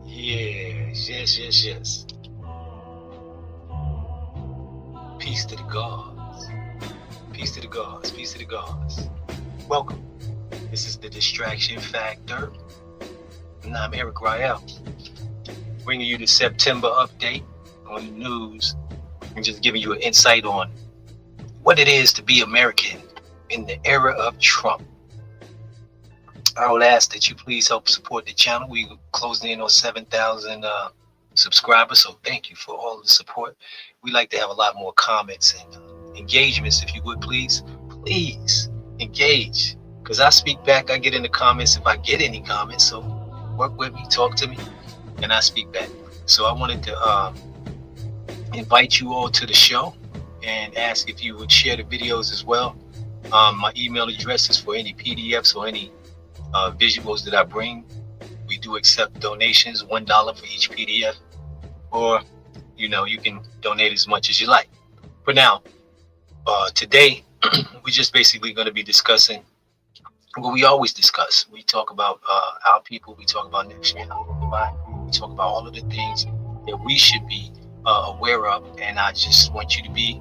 Yes. Peace to the gods. Peace to the gods. Peace to the gods. Welcome. This is the Distraction Factor. And I'm Eric Rael, bringing you the September update on the news and just giving you an insight on what it is to be American in the era of Trump. I would ask that you please help support the channel. We closing in on 7,000 subscribers, so thank you for all the support. We like to have a lot more comments and engagements, if you would please engage, because I speak back. I get in the comments if I get any comments, so work with me, talk to me, and I speak back. So I wanted to invite you all to the show and ask if you would share the videos as well. My email address is for any PDFs or any visuals that I bring. We do accept donations, $1 for each PDF, or you can donate as much as you like. But now, today, we're just basically going to be discussing what we always discuss. We talk about our people, we talk about nationality, we talk about all of the things that we should be aware of. And I just want you to be,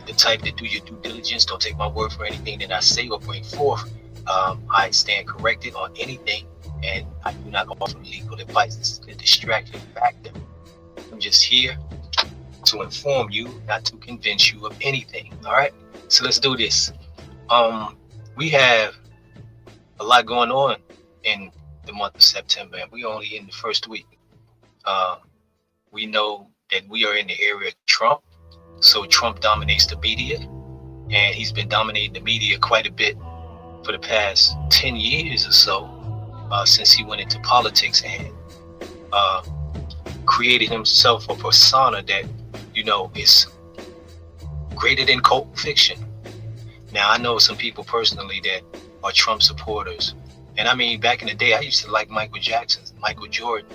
the type that do your due diligence. Don't take my word for anything that I say or bring forth. I stand corrected on anything, and I do not offer legal advice. This is the Distraction Factor. I'm just here to inform you, not to convince you of anything. All right, so let's do this. We have a lot going on in the month of September, and we're only in the first week. We know that we are in the era of Trump, so Trump dominates the media, and he's been dominating the media quite a bit for the past 10 years or so, since he went into politics and created himself a persona that is greater than cult fiction. Now, I know some people personally that are Trump supporters, and I mean, back in the day I used to like Michael Jackson, Michael Jordan,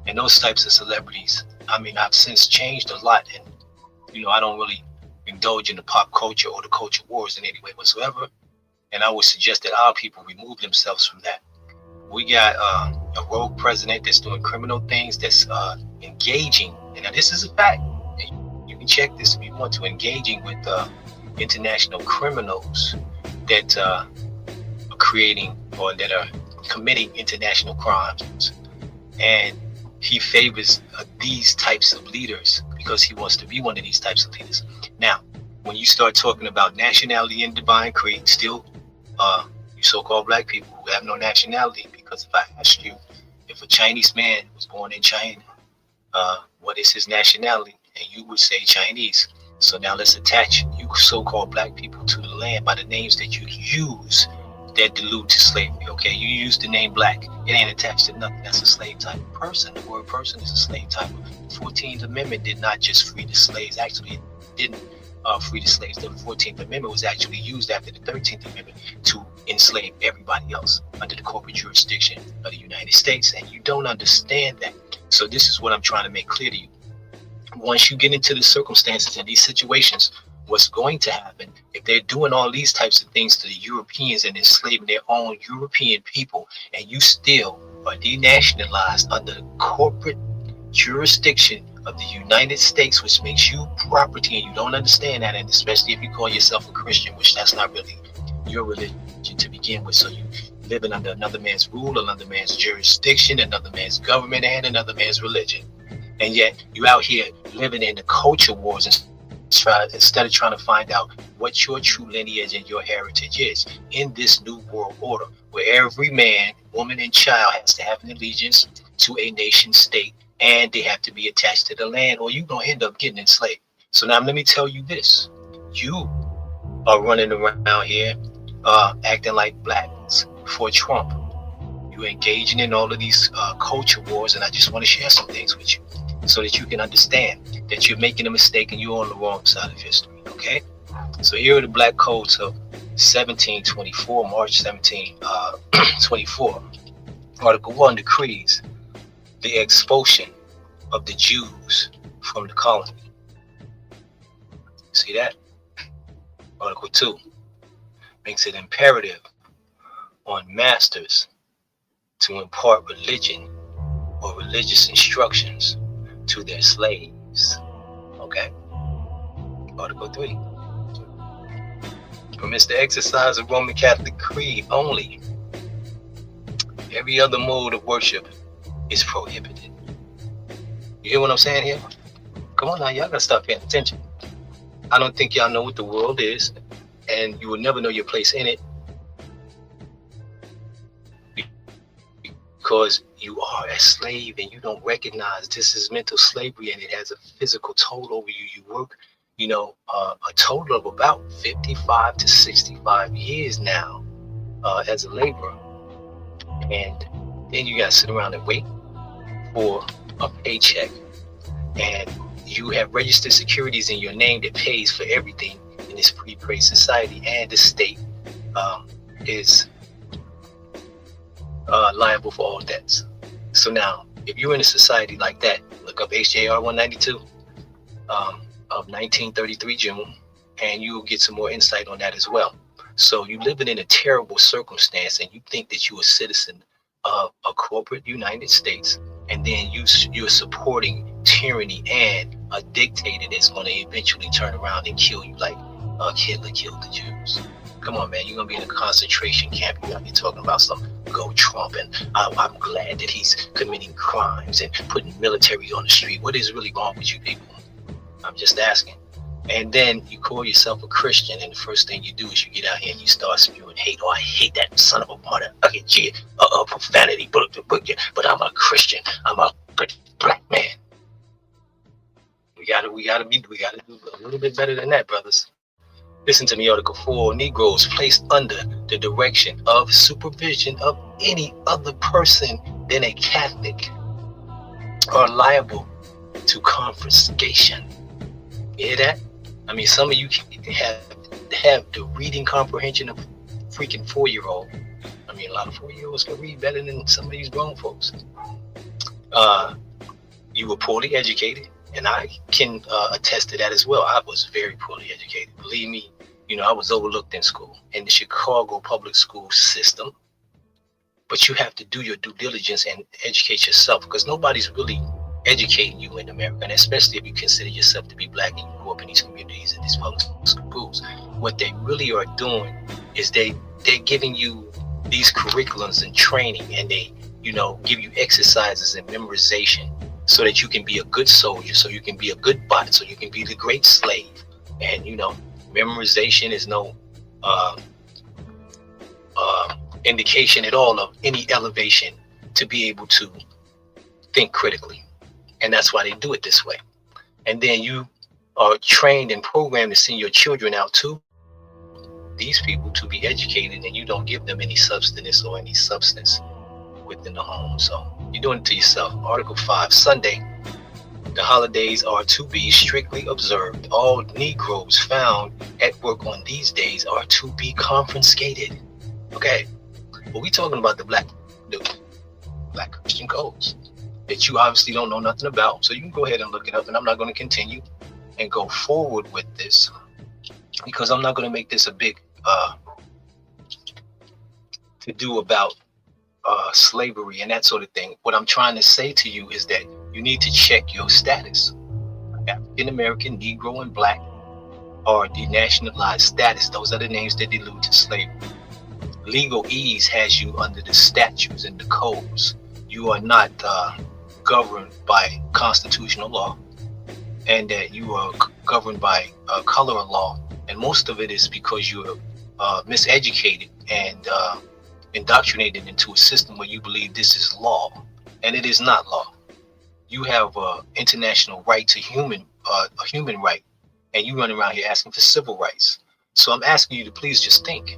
and those types of celebrities. I mean, I've since changed a lot, and I don't really indulge in the pop culture or the culture wars in any way whatsoever. And I would suggest that our people remove themselves from that. We got a rogue president that's doing criminal things, that's engaging, and now this is a fact. You can check this if you want to, engaging with international criminals that are creating or that are committing international crimes. And he favors these types of leaders because he wants to be one of these types of leaders. Now, when you start talking about nationality and divine creed, still you so-called black people who have no nationality, because if I asked you if a Chinese man was born in China, what is his nationality? And you would say Chinese. So now let's attach you so-called black people to the land by the names that you use that delude to slavery. Okay, you use the name black, it ain't attached to nothing. That's a slave type of person. The word person is a slave type. The 14th Amendment did not just free the slaves. Actually, it didn't free the slaves. The 14th Amendment was actually used after the 13th Amendment to enslave everybody else under the corporate jurisdiction of the United States. And you don't understand that. So this is what I'm trying to make clear to you. Once you get into the circumstances and these situations, what's going to happen if they're doing all these types of things to the Europeans and enslaving their own European people, and you still are denationalized under the corporate jurisdiction of the United States, which makes you property, and you don't understand that, and especially if you call yourself a Christian, which that's not really your religion to begin with. So you living under another man's rule, another man's jurisdiction, another man's government, and another man's religion. And yet you out here living in the culture wars instead of trying to find out what your true lineage and your heritage is in this new world order, where every man, woman, and child has to have an allegiance to a nation state, and they have to be attached to the land, or you're going to end up getting enslaved. So now let me tell you this. You are running around here acting like blacks for Trump. You're engaging in all of these culture wars, and I just want to share some things with you so that you can understand that you're making a mistake and you're on the wrong side of history, okay? So here are the black codes of 1724, March 1724. Article 1 decrees the expulsion of the Jews from the colony. See that? Article 2 makes it imperative on masters to impart religion or religious instructions to their slaves. Okay? Article 3 permits the exercise of Roman Catholic creed only. Every other mode of worship is prohibited. You hear what I'm saying here? Come on now, y'all gotta start paying attention. I don't think y'all know what the world is, and you will never know your place in it because you are a slave and you don't recognize this is mental slavery, and it has a physical toll over you. You work, a total of about 55 to 65 years now as a laborer, and then you gotta sit around and wait for a paycheck, and you have registered securities in your name that pays for everything in this pre-prey society, and the state is liable for all debts. So now, if you're in a society like that, look up HJR 192 of 1933 June, and you'll get some more insight on that as well. So you living in a terrible circumstance, and you think that you're a citizen of a corporate United States, and then you're supporting tyranny and a dictator that's going to eventually turn around and kill you like Hitler killed the Jews. Come on, man, you're going to be in a concentration camp. You're going to be talking about some go Trump, and I'm glad that he's committing crimes and putting military on the street. What is really wrong with you people? I'm just asking. And then you call yourself a Christian, and the first thing you do is you get out here and you start spewing hate. Oh, I hate that son of a mother. Okay, gee, profanity, but I'm a Christian. I'm a black man. We gotta do a little bit better than that, brothers. Listen to me, Article 4. Negroes placed under the direction of supervision of any other person than a Catholic are liable to confiscation. You hear that? I mean, some of you have the reading comprehension of a freaking 4-year-old. I mean, a lot of 4-year-olds can read better than some of these grown folks. You were poorly educated, and I can attest to that as well. I was very poorly educated. Believe me, I was overlooked in school, in the Chicago public school system. But you have to do your due diligence and educate yourself, because nobody's really educating you in America, and especially if you consider yourself to be black and you grew up in these communities and these public schools. What they really are doing is they're giving you these curriculums and training, and they give you exercises and memorization so that you can be a good soldier, so you can be a good bot, so you can be the great slave. And memorization is no indication at all of any elevation to be able to think critically. And that's why they do it this way. And then you are trained and programmed to send your children out to these people to be educated, and you don't give them any substance or any substance within the home. So you're doing it to yourself. Article 5, Sunday. The holidays are to be strictly observed. All Negroes found at work on these days are to be confiscated. Okay, but we're talking about the black Christian codes that you obviously don't know nothing about. So you can go ahead and look it up, and I'm not going to continue and go forward with this because I'm not going to make this a big to do about slavery and that sort of thing. What I'm trying to say to you is that you need to check your status. African American, Negro, and Black are denationalized status. Those are the names that allude to slavery. Legal ease has you under the statutes and the codes. You are not governed by constitutional law, and that you are governed by color of law. And most of it is because you're miseducated and indoctrinated into a system where you believe this is law, and it is not law. You have international right to a human right, and you run around here asking for civil rights. So I'm asking you to please just think.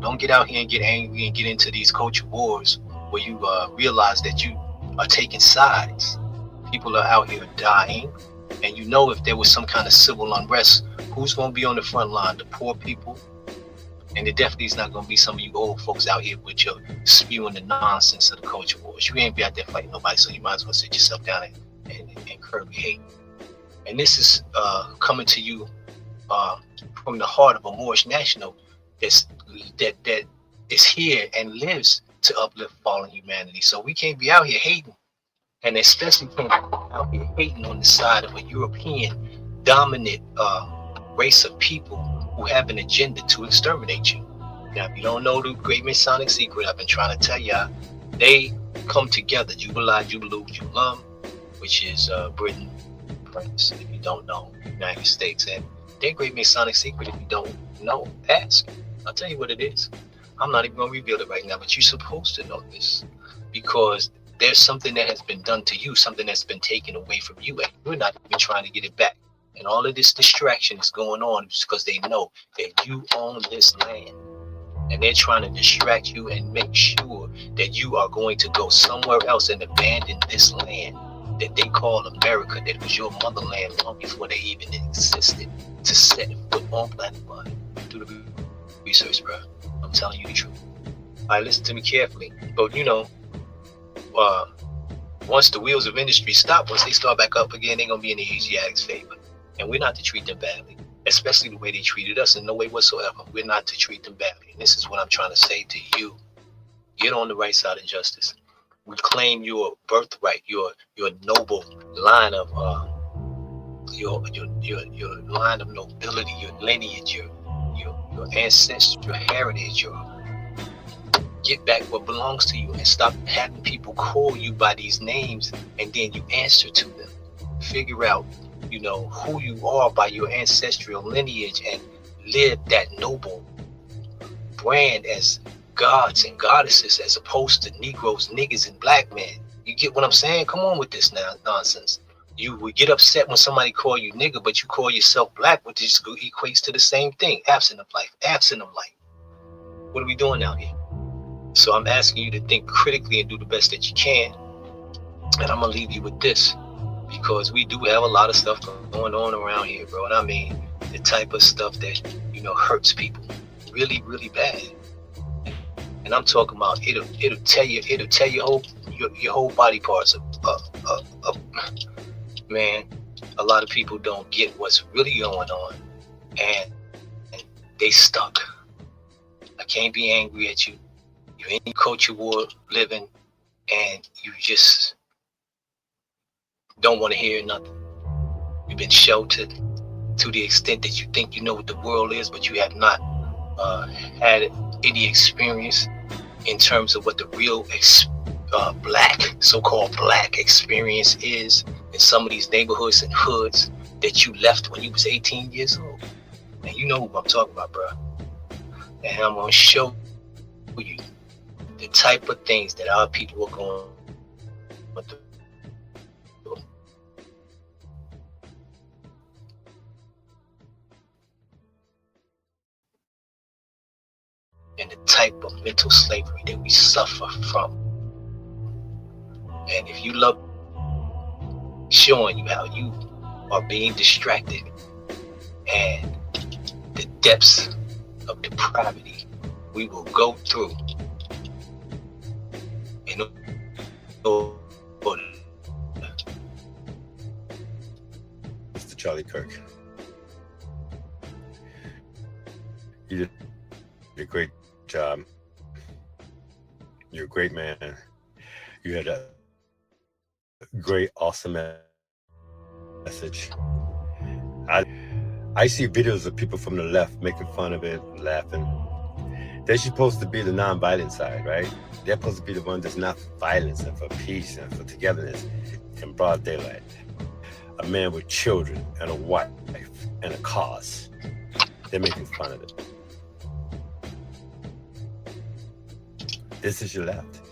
Don't get out here and get angry and get into these culture wars where you realize that you are taking sides. People are out here dying, and if there was some kind of civil unrest, who's going to be on the front line? The poor people. And it definitely is not going to be some of you old folks out here with your spewing the nonsense of the culture wars. You ain't be out there fighting nobody, so you might as well sit yourself down and curb your hate. And this is coming to you from the heart of a Moorish national that is here and lives to uplift fallen humanity. So we can't be out here hating, and especially can't be out here hating on the side of a European dominant race of people who have an agenda to exterminate you. Now, if you don't know the great Masonic secret, I've been trying to tell y'all, they come together, Jubilee, Jubilee, Jubilam, which is Britain, France, if you don't know, United States. And their great Masonic secret, if you don't know, ask. I'll tell you what it is. I'm not even going to reveal it right now, but you're supposed to know this, because there's something that has been done to you, something that's been taken away from you, and you're not even trying to get it back. And all of this distraction is going on because they know that you own this land. And they're trying to distract you and make sure that you are going to go somewhere else and abandon this land that they call America, that was your motherland long before they even existed, to set foot on planet Earth. Do the research, bro. I'm telling you the truth. All right, listen to me carefully. But once the wheels of industry stop, once they start back up again, they're gonna be in the Asiatics' favor, and we're not to treat them badly, especially the way they treated us. In no way whatsoever, we're not to treat them badly. And this is what I'm trying to say to you: get on the right side of justice. Reclaim your birthright, your noble line of your line of nobility, your lineage, your ancestral heritage, get back what belongs to you, and stop having people call you by these names and then you answer to them. Figure out, who you are by your ancestral lineage and live that noble brand as gods and goddesses, as opposed to Negroes, niggas, and black men. You get what I'm saying? Come on with this now nonsense. You would get upset when somebody call you nigga, but you call yourself black, which just equates to the same thing. Absent of life. What are we doing out here? So I'm asking you to think critically and do the best that you can. And I'm gonna leave you with this, because we do have a lot of stuff going on around here, bro. And I mean the type of stuff that hurts people really, really bad. And I'm talking about it'll tell you your whole body parts. Man, a lot of people don't get what's really going on, and they stuck. I can't be angry at you. You're in culture war living, and you just don't want to hear nothing. You've been sheltered to the extent that you think you know what the world is, but you have not had any experience in terms of what the real so-called black experience is in some of these neighborhoods and hoods that you left when you was 18 years old. And you know who I'm talking about, bro. And I'm going to show you the type of things that our people are going through. And the type of mental slavery that we suffer from. And if you love showing you how you are being distracted and the depths of depravity we will go through in order. Mr. Charlie Kirk, you did a great job. You're a great man. You had a great, awesome message. I see videos of people from the left making fun of it, laughing. They're supposed to be the non-violent side, right? They're supposed to be the one that's not for violence and for peace and for togetherness in broad daylight. A man with children and a wife and a cause. They're making fun of it. This is your left.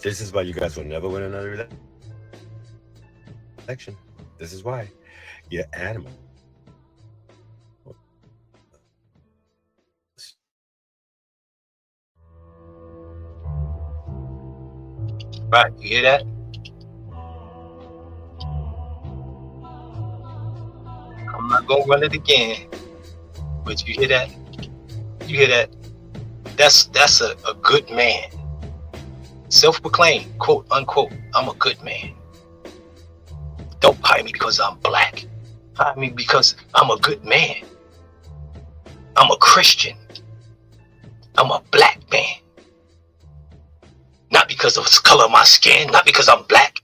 This is why you guys will never win another election. This is why. You're animal. Right, you hear that? I'm not gonna run it again, but you hear that? You hear that? That's a good man. Self-proclaimed, quote unquote, I'm a good man. Don't hire me because I'm black. Hire me because I'm a good man. I'm a Christian. I'm a black man. because of the color of my skin, not because I'm black.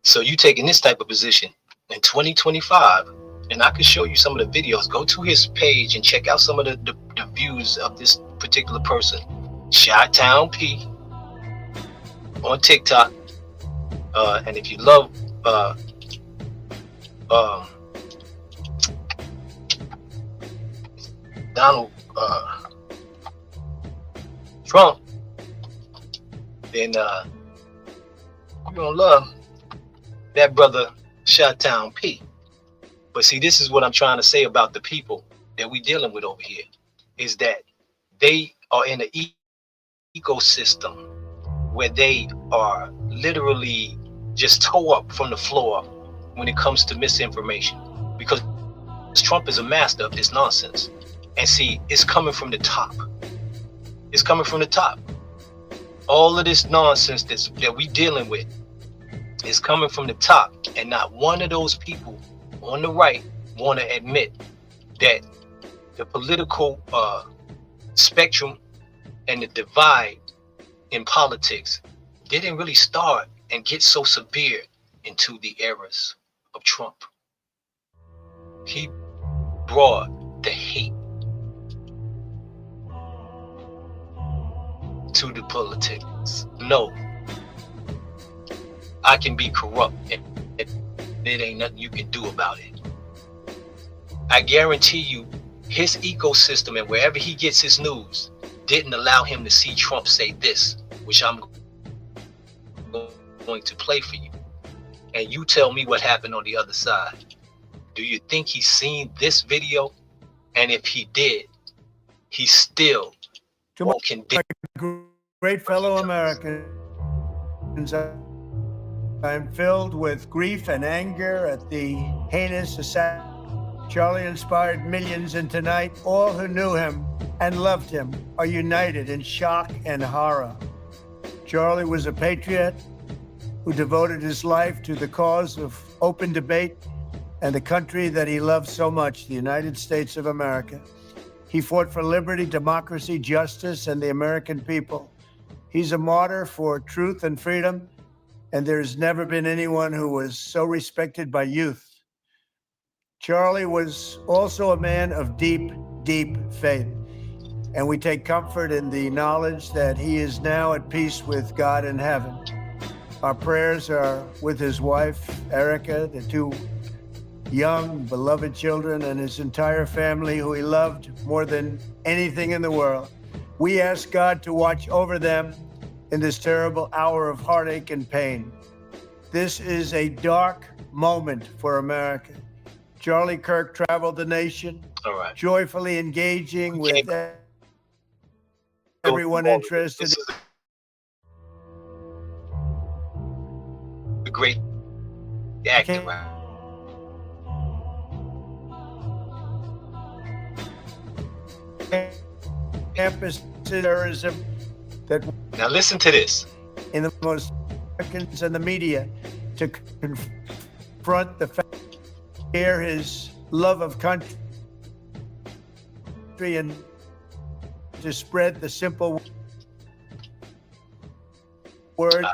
So you taking this type of position in 2025, and I can show you some of the videos. Go to his page and check out some of the views of this particular person, Chi-Town P, on TikTok. And if you love um, Donald Trump, then you're gonna love that brother Chi-Town P. But see, this is what I'm trying to say about the people that we dealing with over here, is that they are in an ecosystem where they are literally just tore up from the floor when it comes to misinformation, because Trump is a master of this nonsense. And see, it's coming from the top. It's coming from the top. All of this nonsense that we dealing with is coming from the top, and not one of those people on the right want to admit that the political spectrum and the divide in politics didn't really start and get so severe into the eras of Trump. He brought the hate to the politics. No, I can be corrupt and there ain't nothing you can do about it. I guarantee you, his ecosystem and wherever he gets his news didn't allow him to see Trump say this, which I'm going to play for you. And you tell me what happened on the other side. Do you think he's seen this video? And if he did, he still won't condemn. Great fellow Americans, I'm filled with grief and anger at the heinous assassination. Charlie inspired millions, and tonight all who knew him and loved him are united in shock and horror. Charlie was a patriot who devoted his life to the cause of open debate and the country that he loved so much, the United States of America. He fought for liberty, democracy, justice, and the American people. He's a martyr for truth and freedom, and there's never been anyone who was so respected by youth. Charlie was also a man of deep, deep faith, and we take comfort in the knowledge that he is now at peace with God in heaven. Our prayers are with his wife, Erica, the two young, beloved children, and his entire family, who he loved more than anything in the world. We ask God to watch over them in this terrible hour of heartache and pain. This is a dark moment for America. Charlie Kirk traveled the nation, joyfully engaging with everyone interested. This is a great actor, right? Campus terrorism that now listen to this. In the most Americans and the media to confront the fact, share his love of country and to spread the simple word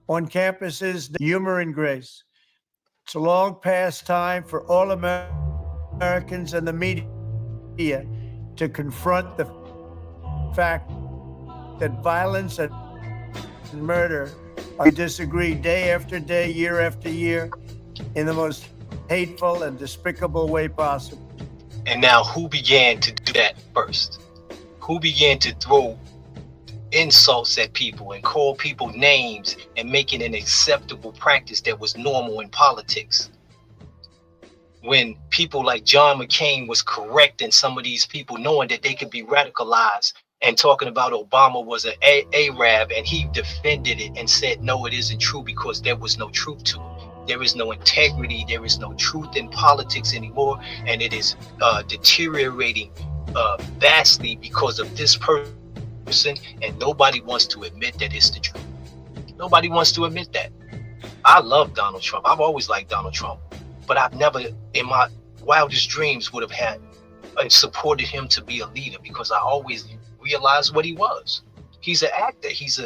on campuses, the humor and grace. It's a long past time for all Americans and the media to confront the fact that violence and murder are disagreed day after day, year after year, in the most hateful and despicable way possible. And now who began to do that first? Who began to throw insults at people and call people names and make it an acceptable practice that was normal in politics? When people like John McCain was correcting some of these people, knowing that they could be radicalized, and talking about Obama was an Arab, and he defended it and said, no, it isn't true, because there was no truth to it. There is no integrity. There is no truth in politics anymore. And it is deteriorating vastly because of this person. And nobody wants to admit that it's the truth. Nobody wants to admit that. I love Donald Trump. I've always liked Donald Trump. But I've never in my wildest dreams would have had and supported him to be a leader, because I always realized what he was. He's an actor. He's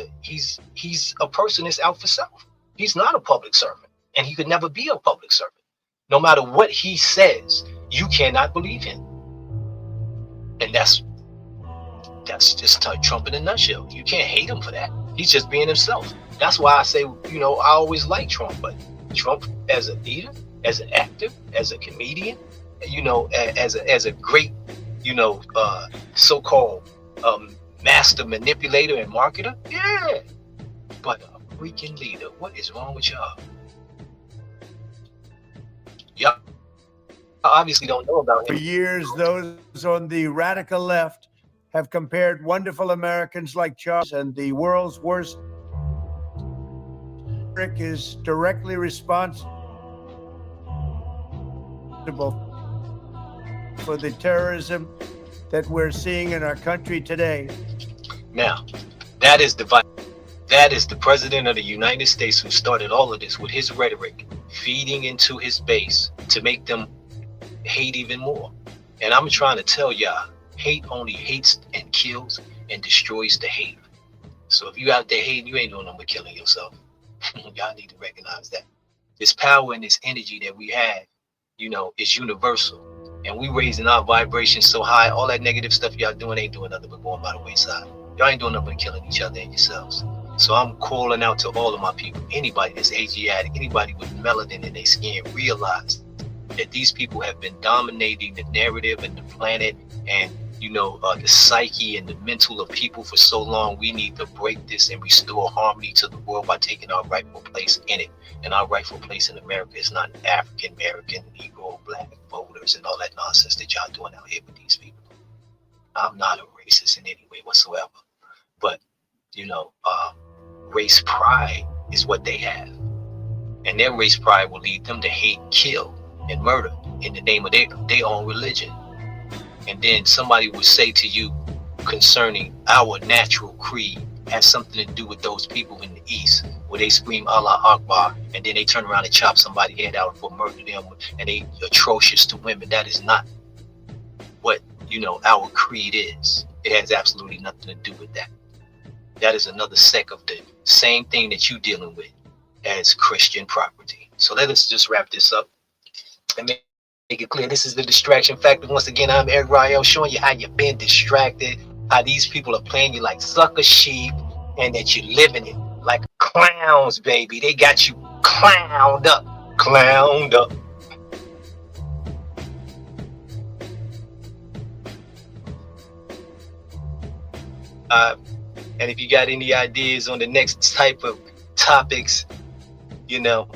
a person that's out for self. He's not a public servant, and he could never be a public servant. No matter what he says, you cannot believe him, and that's just Trump in a nutshell. You can't hate him for that. He's just being himself. That's why I say, I always like Trump, but Trump as a leader, as an actor, as a comedian, as a great, so-called master manipulator and marketer, yeah. But a freaking leader, what is wrong with y'all? Y'all obviously don't know about him. For years, those on the radical left have compared wonderful Americans like Charles and the world's worst. Rick is directly responsible for the terrorism that we're seeing in our country today. Now, that is the president of the United States who started all of this with his rhetoric, feeding into his base to make them hate even more. And I'm trying to tell y'all, hate only hates and kills and destroys the hate. So if you out there hating, you ain't doing nothing but killing yourself. Y'all need to recognize that. This power and this energy that we have, is universal. And we raising our vibrations so high, all that negative stuff y'all doing ain't doing nothing but going by the wayside. Y'all ain't doing nothing but killing each other and yourselves. So I'm calling out to all of my people, anybody that's Asiatic, anybody with melanin in their skin, realize that these people have been dominating the narrative and the planet and the psyche and the mental of people for so long. We need to break this and restore harmony to the world by taking our rightful place in it. And our rightful place in America is not African American, Negro, Black voters, and all that nonsense that y'all doing out here with these people. I'm not a racist in any way whatsoever, but race pride is what they have, and their race pride will lead them to hate, kill, and murder in the name of their own religion. And then somebody would say to you concerning our natural creed has something to do with those people in the East where they scream Allah Akbar and then they turn around and chop somebody's head out for murder them and they atrocious to women. That is not what our creed is. It has absolutely nothing to do with that. That is another sect of the same thing that you're dealing with as Christian property. So let us just wrap this up and make it clear. This is the Distraction Factor. Once again, I'm Eric Rael, showing you how you've been distracted, how these people are playing you like sucker sheep, and that you're living it like clowns, baby. They got you clowned up. And if you got any ideas on the next type of topics, go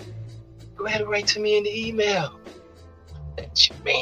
ahead and write to me in the email. That's your man.